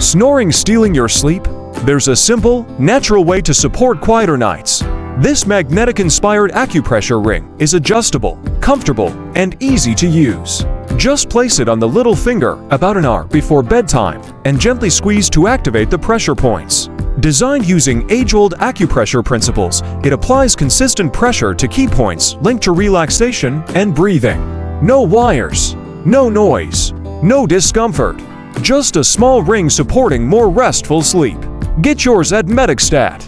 Snoring stealing your sleep? There's a simple, natural way to support quieter nights. This magnetic-inspired acupressure ring is adjustable, comfortable, and easy to use. Just place it on the little finger about an hour before bedtime and gently squeeze to activate the pressure points. Designed using age-old acupressure principles, it applies consistent pressure to key points linked to relaxation and breathing. No wires, no noise, no discomfort. Just a small ring supporting more restful sleep. Get yours at Medicstat.